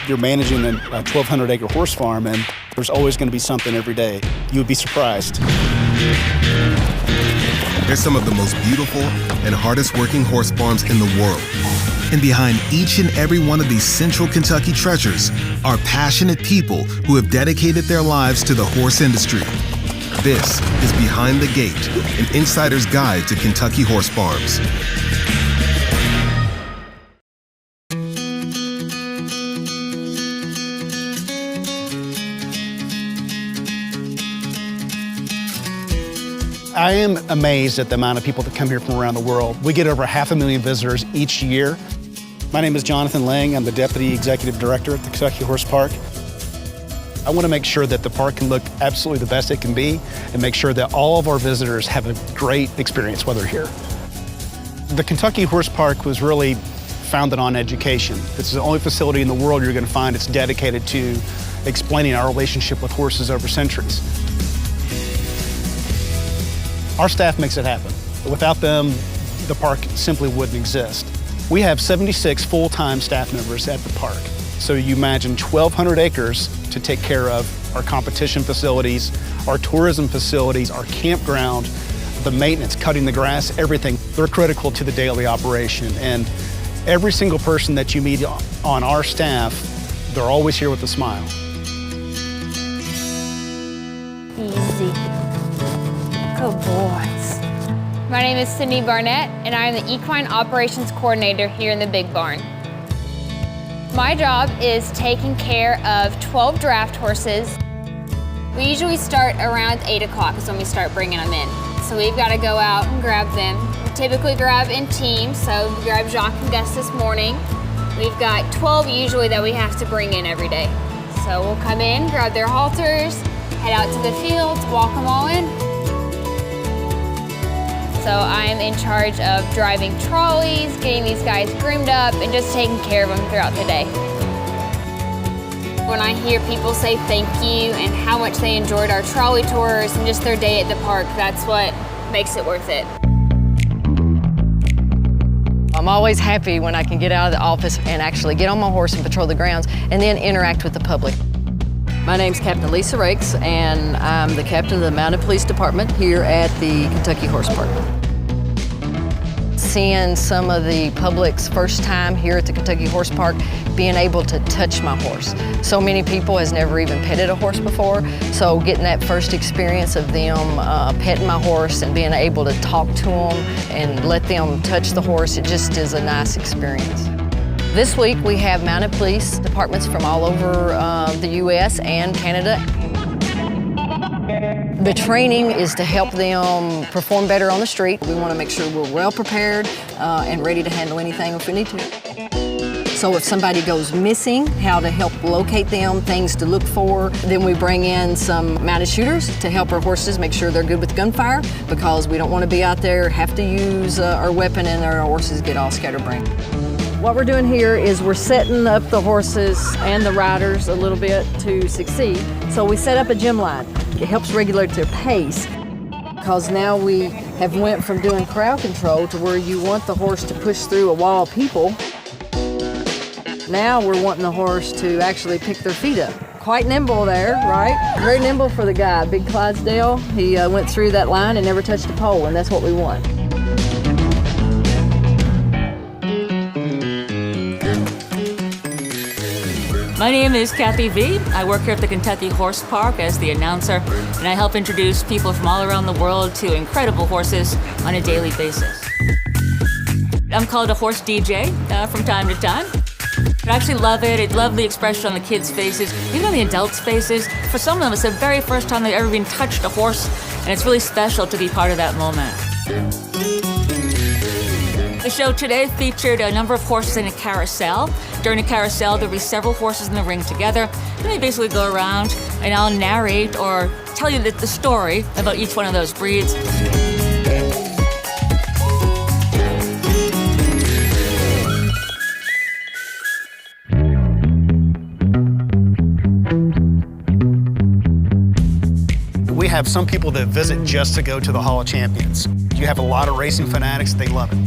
You're managing a 1,200-acre horse farm, and there's always going to be something every day. You would be surprised. They're some of the most beautiful and hardest working horse farms in the world. And behind each and every one of these central Kentucky treasures are passionate people who have dedicated their lives to the horse industry. This is Behind the Gate, an insider's guide to Kentucky horse farms. I am amazed at the amount of people that come here from around the world. We get over 500,000 visitors each year. My name is Jonathan Lang. I'm the Deputy Executive Director at the Kentucky Horse Park. I want to make sure that the park can look absolutely the best it can be and make sure that all of our visitors have a great experience while they're here. The Kentucky Horse Park was really founded on education. This is the only facility in the world you're going to find that's dedicated to explaining our relationship with horses over centuries. Our staff makes it happen. Without them, the park simply wouldn't exist. We have 76 full-time staff members at the park. So you imagine 1,200 acres to take care of our competition facilities, our tourism facilities, our campground, the maintenance, cutting the grass, everything. They're critical to the daily operation. And every single person that you meet on our staff, they're always here with a smile. Easy. Good boys. My name is Sydney Barnett, and I am the Equine Operations Coordinator here in the Big Barn. My job is taking care of 12 draft horses. We usually start around 8 o'clock is when we start bringing them in. So we've got to go out and grab them. We typically grab in teams, so we grabbed Jacques and Gus this morning. We've got 12 usually that we have to bring in every day. So we'll come in, grab their halters, head out to the fields, walk them all in. So I am in charge of driving trolleys, getting these guys groomed up, and just taking care of them throughout the day. When I hear people say thank you and how much they enjoyed our trolley tours and just their day at the park, that's what makes it worth it. I'm always happy when I can get out of the office and actually get on my horse and patrol the grounds and then interact with the public. My name's Captain Lisa Rakes, and I'm the captain of the Mounted Police Department here at the Kentucky Horse Park. Seeing some of the public's first time here at the Kentucky Horse Park, being able to touch my horse. So many people has never even petted a horse before, so getting that first experience of them petting my horse and being able to talk to them and let them touch the horse, it just is a nice experience. This week we have mounted police departments from all over the U.S. and Canada. The training is to help them perform better on the street. We want to make sure we're well prepared and ready to handle anything if we need to. So if somebody goes missing, how to help locate them, things to look for. Then we bring in some mounted shooters to help our horses make sure they're good with gunfire, because we don't want to be out there, have to use our weapon, and our horses get all scatterbrained. What we're doing here is we're setting up the horses and the riders a little bit to succeed. So we set up a gym line. It helps regulate their pace, because now we have went from doing crowd control to where you want the horse to push through a wall of people. Now we're wanting the horse to actually pick their feet up. Quite nimble there, right? Very nimble for the guy, Big Clydesdale. He went through that line and never touched a pole, and that's what we want. My name is Kathy V. I work here at the Kentucky Horse Park as the announcer, and I help introduce people from all around the world to incredible horses on a daily basis. I'm called a horse DJ from time to time. I actually love it. I love the expression on the kids' faces, even on the adults' faces. For some of them, it's the very first time they've ever been touched a horse, and it's really special to be part of that moment. The show today featured a number of horses in a carousel. During a carousel, there'll be several horses in the ring together, and they basically go around, and I'll narrate or tell you the story about each one of those breeds. We have some people that visit just to go to the Hall of Champions. You have a lot of racing fanatics, they love it.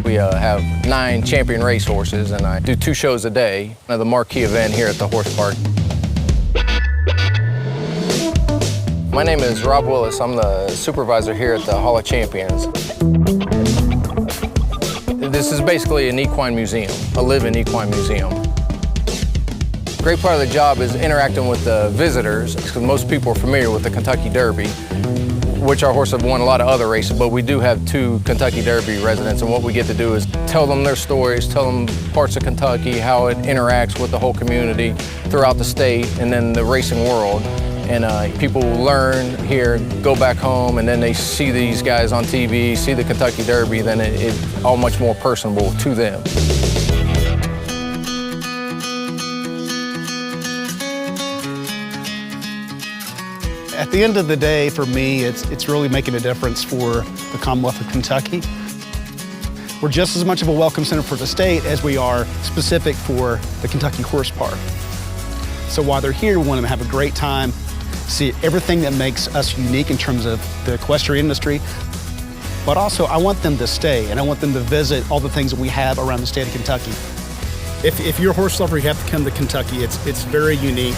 We We have 9 champion racehorses, and I do 2 shows a day at the marquee event here at the horse park. My name is Rob Willis. I'm the supervisor here at the Hall of Champions. This is basically an equine museum, a living equine museum. Great part of the job is interacting with the visitors, because most people are familiar with the Kentucky Derby, which our horses have won a lot of other races, but we do have 2 Kentucky Derby residents, and what we get to do is tell them their stories, tell them parts of Kentucky, how it interacts with the whole community throughout the state and then the racing world. And people learn here, go back home, and then they see these guys on TV, see the Kentucky Derby, then it's all much more personable to them. At the end of the day, for me, it's really making a difference for the Commonwealth of Kentucky. We're just as much of a welcome center for the state as we are specific for the Kentucky Horse Park. So while they're here, we want them to have a great time, see everything that makes us unique in terms of the equestrian industry, but also I want them to stay and I want them to visit all the things that we have around the state of Kentucky. If you're a horse lover, you have to come to Kentucky. It's very unique.